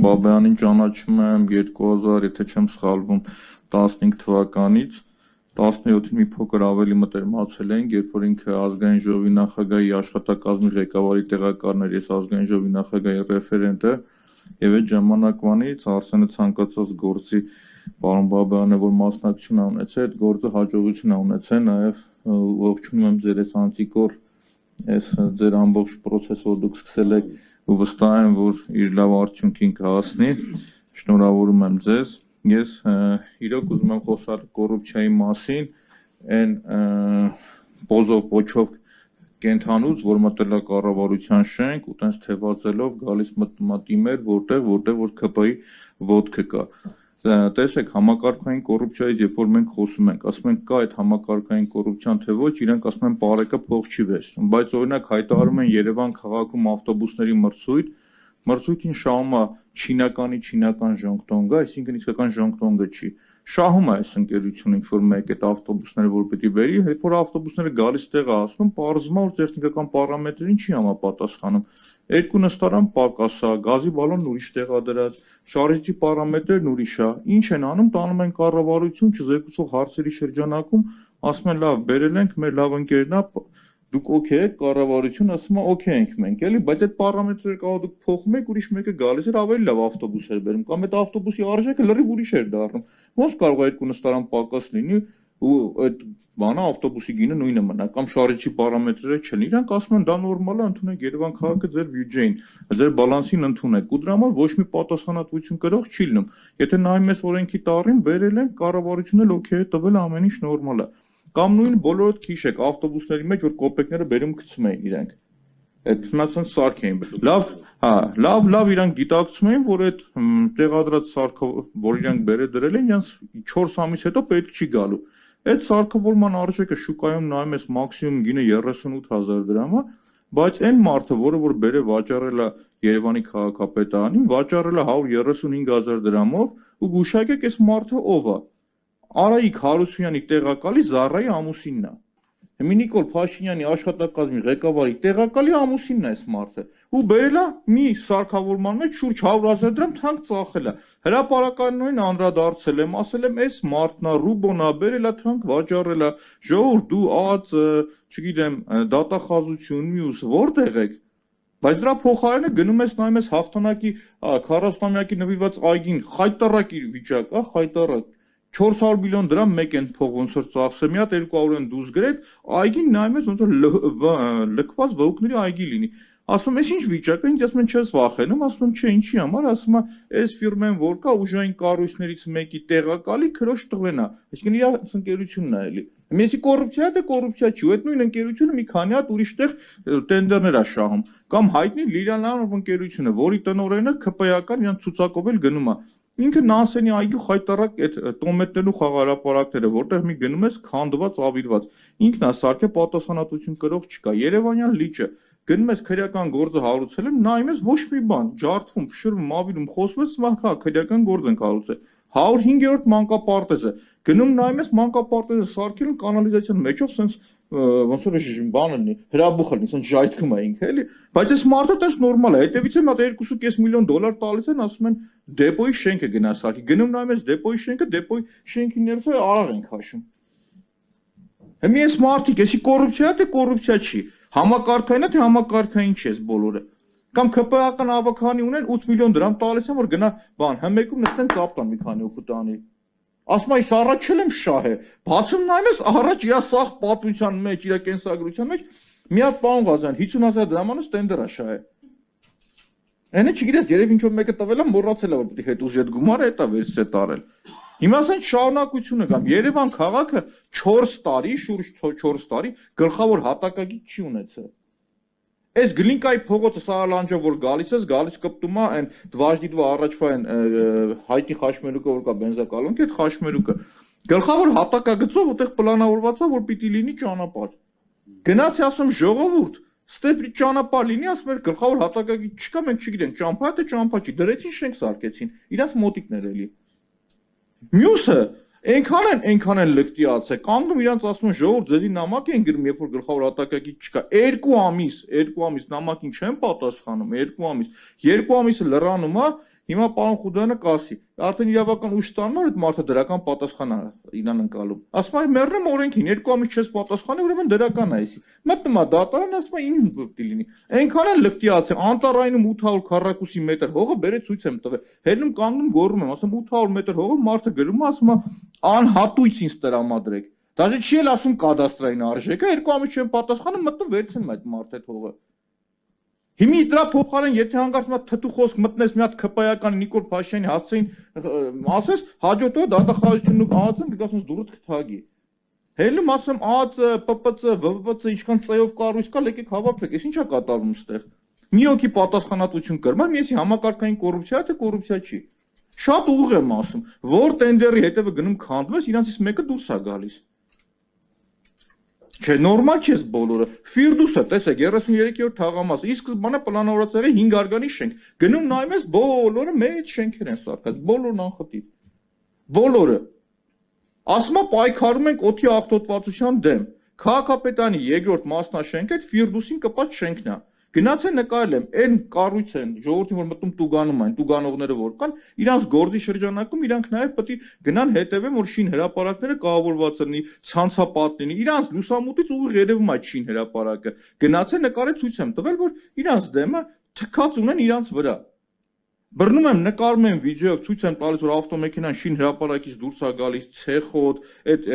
Բաբայանին ճանաչում եմ 2000, եթե չեմ սխալվում, 15 թվականից, 17-ին մի փոքր ավելի մտերմացել ենք, երբ որ ինքը ազգային ժողովի նախագահի աշխատակազմի ղեկավարի տեղակալն էր, ես ազգային ժողովի նախագահի ռեֆերենտը, եւ այդ ժամանակվանից Արսենը ցանկացած գործի պարոն Բաբայանը, որ մասնակցություն ունեցել, այդ գործը հաջողություն ունեցել, նաեւ ողջունում եմ ձեր անտիկոր այս ձեր ամբողջ process-ը, որ դուք սկսել եք ու վստահ եմ, որ իր լավ արդյունքին կհասնի, շնորհավորում եմ ձեզ, ես իրոք ուզում եմ խոսալ կոռուպցիայի մասին, այն պոզով պոչով կենթանուց, որ մտել է կառավարության շենք ու տենց թևածելով գալիս մտիմեր, որտեղ որ ԿՊ-ի ոտքը կա։ Տեսեք, համակարգային կոռուպցիայից երբ որ մենք խոսում ենք, ասում ենք կա այդ համակարգային կոռուպցիան թե ոչ, իրենք ասում են բարեկը փող չի վերցնում, բայց օրինակ հայտարարում են Երևան քաղաքում ավտոբուսների մրցույթին շահում է չինական ժանգտոնգը, այսինքն իսկական ժանգտոնգը չի։ Շահում է այս ընկերությունը ինչ-որ մեկ այդ ավտոբուսները, որ պետք է բերի, երբ որ ավտոբուսները գալիս տեղ է ասում, պարզվում է, որ տեխնիկական պարամետրերին չի համապատասխանում։ Երկու նստարան պակաս է, գազի բալոնն ուրիշ տեղ է դրած, շարժիչի պարամետրերն ուրիշ է։ Ինչ են անում, տանում են կառավարություն, չզեկուցող հարցերի շրջանակում, ասում են լավ, բերել ենք, մեր լավ ընկերն է, դուք օքեյ եք, կառավարությունը ասում է օքեյ ենք մենք, էլի, բայց այդ պարամետրերը կարող դուք փոխում եք, ուրիշ մեկը գալիս էր ավելի լավ ավտոբուս էր բերում, կամ այդ ավտոբուսի արժեքը լրիվ ուրիշ էր դառնում։ Ոնց կարող է երկու նստարան պակաս լինի ու այդ բանը ավտոբուսի գինը նույնը մնա, կամ շարժիչի պարամետրերը չեն։ Իրանք ասում են դա նորմալ է, ընդունեք Երևան քաղաքը ձեր բյուջեին, ձեր բալանսին ընդունեք։ Ու դրա համար ոչ մի պատասխանատվություն կրող չի լինում։ Եթե նայում ես օրենքի տառին, բերել են կառավարությունը օքեյ է տվել, ամեն ինչ նորմալ է։ Կամ նույն բոլորդ քիշեք ավտոբուսների մեջ, որ կոպեկները բերում գցում էին իրենք։ Այդ մնացած սարք էին։ Լավ իրանք գիտակցում էին, որ այդ տեղադրած սարքը, որ իրանք բերել դրել են, իրանք 4 ամիս հետո պետք չի գալու։ Այդ սարքավորման արժեքը շուկայում նայում ես մաքսիմում գինը 38000 դրամ է, բայց այն մարդը, որը որ բերել վաճառել է Երևանի քաղաքապետարանին, վաճառել է 135000 դրամով ու գուշակեք այս մարդը ով է։ Արայիկ Հարությունյանի տեղակալի Զառայի ամուսինն է։ Նիկոլ Փաշինյանի աշխատակազմի ղեկավարի տեղակալի ամուսինն է այս մարդը։ Ու բերել է մի սարքավորման մեջ շուրջ 100000 դրամ թանկ ծախել է։ Հրապարականորեն անդրադարձել եմ, ասել եմ, այս մարդն է, Ռուբոնա բերել է թանկ վաճառել է, ժողովուրդ դու չգիտեմ, դատախազություն մյուս որտեղ եք։ Բայց դրա փոխարենը գնում ես նայում ես հաղթանակի 40-ամյակի նվիրված այգին, խայտարակ իր վիճակ, խայտարակ 400 միլիոն դրամ մեկ են փող ոնց որ ծախսել, մի հատ 200 են դուրս գրեք, այգին նայում ես ոնց որ լքված վհուկների այգի լինի։ Ասում ես ինչ վիճակ է, ինձ ասում են չես վախենում, ասում եմ չէ, ինչի համար, ասում է այս ֆիրմեն որ կա ուժային կառույցներից մեկի տեղակալի քրոջ տղեն է, այսինքն իր ընկերությունն է էլի։ Մեսի կոռուպցիա է, կոռուպցիա չի, ու այդ նույն ընկերությունը մի քանի հատ ուրիշ տեղ տենդերներ է շահում, կամ հայտնի Լիլիանանով ընկերությունը, որի տնօրենը ԿՊ-ական իրան ցուցակով էլ գնում է։ Ինքը Նանսենի այգու խայտարակ այդ տոմետներու խաղարապարակները, որտեղ մի գնում ես քանդված, ավիրված։ Ինքն է սարքե պատասխանատվություն կրող չկա։ Երևանյան լիճը գնում ես քրեական գործը հարուցել եմ, նայում ես ոչ մի բան, ջարդվում, փշրվում, ավիրում, խոսում ես, մախա քրեական գործ ենք հարուցել։ 105-րդ մանկապարտեզը գնում նայում ես մանկապարտեզը սարքել են կանալիզացիան մեջով, սենց ոնց որ բան լինի, հրաբուխ լինի, սենց ժայթքում է ինքը էլի։ Բայց այս մարդը տես նորմալ է, հետևից եմ հատ 2.5 միլիոն դոլար տալիս են, ասում են դեպոյի շենքը գնա սարքի։ Գնում նայում ես դեպոյի շենքը, դեպոյի շենքի ներսը արաղ են քաշում։ Հիմա այս մարդիկ, էսի կոռուպցիա է, թե կոռուպցիա չի։ Համակարգային է, թե համակարգային չի այս բոլորը։ Կամ ԿՊ-ական ավականի ունեն 8 միլիոն դրամ տալիս են, որ գնա բան, հմեկում նստեն ծապտան մի քանի օգուտ տանի։ Ասում այս առաջ չեմ շահ է։ Բացում նայում ես առաջ իր սախ պատմության մեջ, իր կենսագրության մեջ մի հատ պարոն Ղազարյան 50000 դրամանոց տենդեր է շահ է։ Այնը չգիտես, երևի ինչ որ մեկը տվել է, մոռացել է, որ պետք է հետ ուզի այդ գումարը հետա վերցրե տարել։ Հիմա ասեն շարունակությունը կամ Երևան քաղաքը 4 տարի, շուրջ 4 տարի գլխավոր հատակագիծ չի ունեցել։ Այս Գլինկայի փողոցը Սարալանջով որ գալիս կպտում է այն դվաժդիդվա առաջվա այն հայտի խաշմերուկը որ կա բենզակալոնքի այդ խաշմերուկը գլխավոր հատակագծով որտեղ պլանավորված է որ պիտի լինի ճանապարհ։ Գնացի ասում ժողովուրդ, ստե ճանապարհ լինի, ասում էր գլխավոր հատակագիծ չկա, մենք չգիտենք, ճամփա թե ճամփա չի, դրեցին շենք սարքեցին, իրանց մոտիկներ էլի։ Մյուսը այնքան են լկտիացել, կանգնում իրանց ասում են ժողովուրդ ձեզի նամակ են գրում, երբ որ գլխավոր հատակագիծ չկա, 2 ամիս նամակին չեն պատասխանում, 2 ամիսը լրանում է, Հիմա պարոն Խուդյանը կասի, արդեն իրավական ուժ ստանում այդ մարդը դրական պատասխան է իրան ընկալում։ Ասում է մեռնեմ օրենքին, 2 ամիս չես պատասխանի, ուրեմն դրական է էսի։ Մտնում է դատարան, ասում է ինչ պիտի լինի։ Այնքան են լկտիացել, անտառայինում 800 քառակուսի մետր հողը բերեց ցույց եմ տվել։ Հելնում կանգնում գոռում եմ, ասում 800 մետր հողը մարդը գրում է, ասում է անհատույց ինձ տրամադրեք։ Դաժե չի էլ ասում կադաստրային արժեքը, 2 ամիս չեմ պատասխանում, մտնում վերցնում այդ մարդը հողը։ Հիմի դրա փոխարեն եթե հանգարց մի թթու խոսք մտնես մի հատ քպայական Նիկոլ Փաշինյանի հասցեին ասես հաջորդ օրը դատախազությունն ու ԱԱՑ-ն կգասես դուրդ կթագի։ Հելում ասեմ ԱԱՑ, ՊՊՑ, ՎՎՊՑ ինչքան ծայով կառույց կա, եկեք հավաքվեք, այս ինչա կատարվում ստեղ։ Մի հոգի պատասխանատվություն կրում, ես համակարգային կոռուպցիա թե կոռուպցիա չի։ Շատ ուղիղ եմ ասում, որ տենդերի հետևը գնում քանդվես, իրանցից մեկը դուրս է գալիս։ Չէ, նորմալ չես բոլորը։ Ֆիրդուսը, տեսեք, 33-րդ թաղամասը, իսկ բանը պլանավորած եղել 5 արգանի շենք։ Գնում նայում ես, բոլորը մեծ շենքեր են սարքած, բոլորն անխտիր։ Բոլորը։ Ասում է պայքարում ենք օդի աղտոտվածության դեմ։ Քաղաքապետարանի երկրորդ մասնաշենքը այդ Ֆիրդուսին կպած շենքն է։ Գնացել նկարել եմ, այն կառույց են, ժողովրդին որ մտնում տուգանում են, տուգանողները որ կան, իրանց գործի շրջանակում իրանք նաև պետք է գնան հետևեն, որ շին հրապարակները կահավորված լինի, ցանցապատ լինի, իրանց լուսամուտից ուղիղ երևում այդ շին հրապարակը։ Գնացել նկարել ցույց եմ տվել, որ իրանց դեմը թքած ունեն իրանց վրա։ Բռնում եմ, նկարում եմ վիդեոյով, ցույց եմ տալիս, որ ավտոմեքենան շին հրապարակից դուրս է գալիս, ցեխոտ, այդ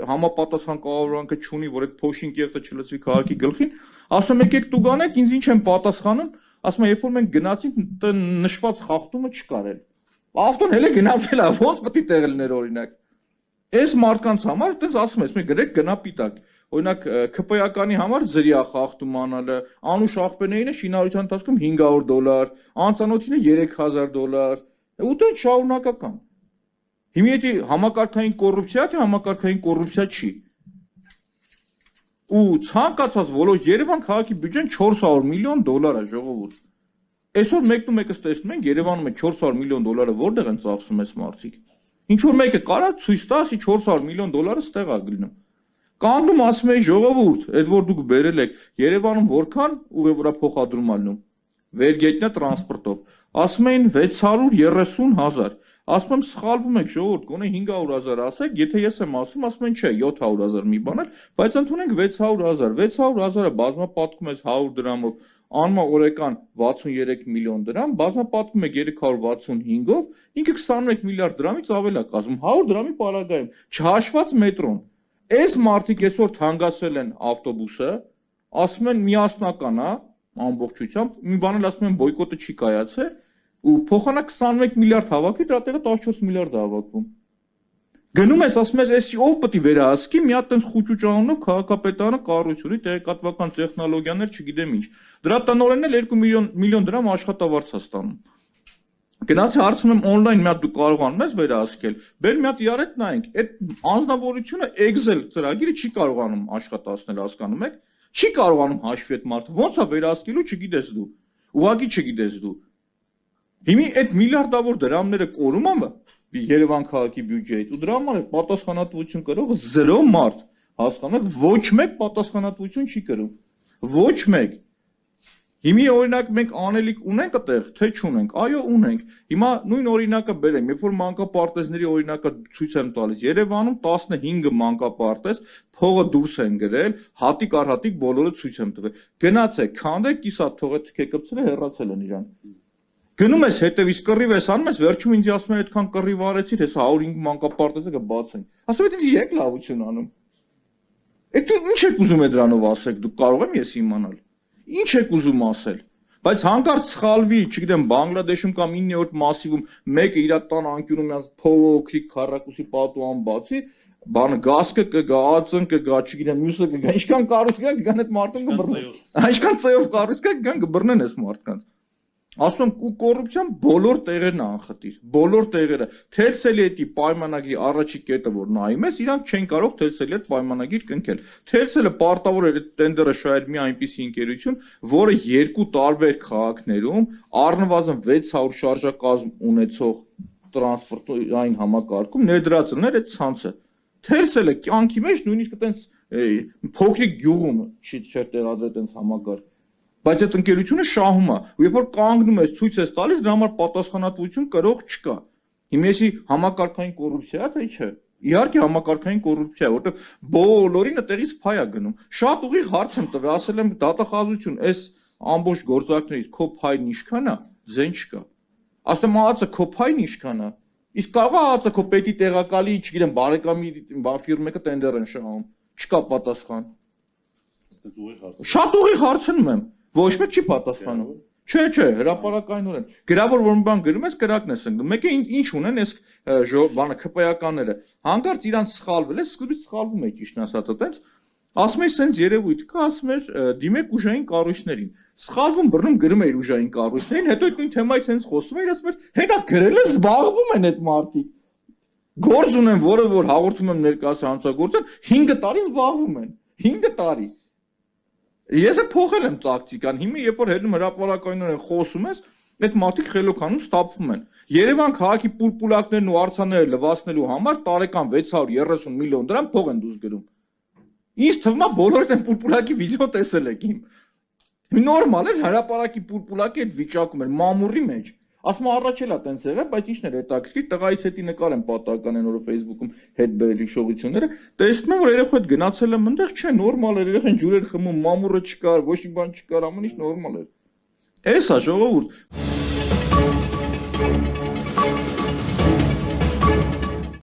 համապատասխան կառավարանքը չունի, որ այդ փոշին կեղտը չլցվի քաղաքի գլխին, ասում եկեք տուգանեք, ինձ ինչ եմ պատասխանում, ասում եմ, երբ որ մենք գնացինք, նշված խախտումը չկար էլ։ Ավտոն հենց գնացել է, ոնց պետք է տեղ լիներ օրինակ։ Այս մարդկանց համար, դες ասում ես, մենք գրեք գնա պիտակ։ Օրինակ ԿՊ-ականի համար ձրիա խախտում անալը, անուշ աղբերներինը շինարարության ընթացքում $500, անծանոթինը $3000, ու դա շարունակական։ Հիմա եթե համակարգային կոռուպցիա թե համակարգային կոռուպցիա չի։ Ու ցանկացած ոլորտ Երևան քաղաքի բյուջեն $400 միլիոն է ժողովուրդ։ Այսօր մեկն ու մեկս տեսնում ենք Երևանում է $400 միլիոն որտեղ են ծախսում այս մարդիկ։ Ինչ որ մեկը կարա ցույց տա, ասի $400 միլիոն ստեղ է գնում։ Կանդում ասում էի ժողովուրդ, այդ որ դուք բերել եք Երևանում որքան ուղևորա փոխադրում ալնում վերգետնյա տրանսպորտով, ասում էին 630,000, ասում եմ սխալվում եք ժողովուրդ, գոնե 500,000 ասեք, եթե ես եմ ասում են չէ 700,000 մի բան էլ, բայց ընդունենք 600,000, 600,000-ը բազմապատկում ես 100 դրամով, անմա օրական 63 միլիոն դրամ, բազմապատկում եք 365-ով, ինքը 21 միլիարդ դրամից ավել է կազմում, 100 դրամի պարագայում, չհաշված մետրոն։ Այս մարդիկ այսօր թանկացրել են ավտոբուսը, ասում են միասնական է, ամբողջությամբ, մի բան էլ ասում են բոյկոտը չի կայացել, ու փոխանակ 21 միլիարդ հավաքի, դրա տեղը 14 միլիարդ է հավաքվում։ Գնում ես, ասում ես, էսի ով պետք է վերահսկի, մի հատ տենց խուճուճանով քաղաքապետարանը կառույցի տեղեկատվական տեխնոլոգիաներ, չգիտեմ ինչ։ Դրա տնօրենն էլ 2 միլիոն դրամ աշխատավարձ է ստանում։ Գնացի հարցում եմ on-line մի հատ դու կարողանում ես վերահսկել, բեր մի հատ իրար հետ նայենք, այդ անձնավորությունը Excel ծրագիրը չի կարողանում աշխատացնել, հասկանում եք, չի կարողանում հաշվի այդ մարդը, ոնց է վերահսկելու, չգիտես դու, ուղղակի չգիտես դու։ Հիմի այդ միլիարդավոր դրամները կորում ա Երևան քաղաքի բյուջեից, ու դրա համար է պատասխանատվություն կրող 0 մարդ, հասկանում եք, ոչ մեկ պատասխանատվություն չի կրում, ոչ մեկ։ Հիմի օրինակ մենք անելիք ունենք այդտեղ, թե չունենք, այո ունենք, հիմա նույն օրինակը բերեմ, երբ որ մանկապարտեզների օրինակը ցույց եմ տալիս, Երևանում 15 մանկապարտեզ փողը դուրս են գրել, հատիկ առ հատիկ բոլորը ցույց եմ տվել, գնացեք, քանդեք, կիսատ թողը թքեկցրել, հեռացել են իրան։ Գնում ես հետևից կռիվ ես անում ես, վերջում ինձ ասում են այդքան կռիվ արեցիր, հեսա 105 մանկապարտեզը կբացեն։ Ասում եմ ինձ եկ լավություն անում։ Այդ դու ինչ եք ուզում դրանով ասեք, դուք կարող եմ ես իմանալ։ Ինչ եք ուզում ասել։ Բայց հանկարծ սխալվի, չգիտեմ, Բանգլադեշում կամ 9-րդ մասիվում մեկը իր տան անկյունում իրանց փողոքրիկ քառակուսի պատուհան բացի, բանը գասկը կգա, ածն կգա, չգիտեմ, մյուսը կգա, ինչքան կառույց կգա, կգան այդ մարդուն կբռնեն։ Ինչքան ծայով կառույց կգա, կգան կբռնեն այս մարդկանց։ Ասում եմ, ու կոռուպցիան բոլոր տեղերն է անխտիր, բոլոր տեղերը։ Թելսելիետի պայմանագրի առաջի կետը որ նայում ես, իրանք չեն կարող Թելսելիետ պայմանագիր կնքել։ Թելսելը պարտավոր էր այդ տենդերը շահել մի այնպիսի ընկերություն, որը 2 տարբեր քաղաքներում առնվազն 600 շարժակազմ ունեցող տրանսպորտային համակարգում ներդրածներ այդ ցանցը։ Թելսելը կյանքի մեջ նույնիսկ այտենց փոքրիկ գյուղում չի տեղադրել այտենց համակարգ։ Բայց այդ ընկերությունը շահում է, ու երբ որ կանգնում ես ցույց ես տալիս, դրա համար պատասխանատվություն կրող չկա։ Հիմա էսի համակարգային կոռուպցիա է, թե չէ։ Իհարկե համակարգային կոռուպցիա է, որովհետև բոլորին այդտեղից փայ է գնում։ Շատ ուղիղ հարց եմ տվել, ասել եմ դատախազություն, այս ամբողջ գործակներից քո փայն ինչքան է, ձեն չկա։ Ասեմ ԱԱՑ-ը քո փայն ինչքան է։ Իսկ կարող է ԱԱՑ-ը քո պետի տեղակալի, չգիտեմ, բարեկամի ֆիրմեկը տենդեր են շահում։ Չկա պատասխան։ Շատ ուղիղ հարցնում եմ, ոչ մեկ չի պատասխանում։ Չէ, հրապարակայնորեն։ Գրավոր որ մի բան գրում ես, կրակն ես ընկնում։ Մեկը ինչ ունեն այս բանը ԿՊ-ականները։ Հանկարծ իրանց սխալվել է, սկզբից սխալվում է ճիշտն ասած, այտենց ասում է սենց երևույթ կա, ասում է դիմեք ուժային կառույցներին։ Սխալվում բռնում գրում է իր ուժային կառույցներին, հետո այդ նույն թեմայից հենց խոսում է, ասում է հետո գրել է զբաղվում են այդ մարդիկ։ Գործ ունեն, որը որ հաղորդում եմ ներկայացած հանցագործան, 5 տարի զբաղվում են։ 5 տարի։ Ես փոխել եմ տակտիկան, հիմա երբ որ հետում հրապարակայնորեն խոսում ես, այդ մարդիկ խելոքանում ստապվում են։ Երևան քաղաքի պուլպուլակներն ու արձանները լվացնելու համար տարեկան 630 միլիոն դրամ փող են դուրս գրում։ Ինչ թվում է բոլորդ են պուլպուլակի վիդեո տեսել եք իմ։ Նորմալ է հրապարակի պուլպուլակի այդ վիճակում էր մամուռի մեջ։ Ասում առաջ էլա տենց եղավ, բայց ինչն էր հետաքրքիր, տղայիս հետի նկար եմ պատահական այն օրը Facebook-ում հետ բերել հիշողությունները, տեսնում եմ որ երեխա հետ գնացել եմ այնտեղ, չէ, նորմալ էր, երեխան ջուրեր խմում, մամուռը չկար, ոչ մի բան չկար, ամեն ինչ նորմալ էր։ Էս է ժողովուրդ։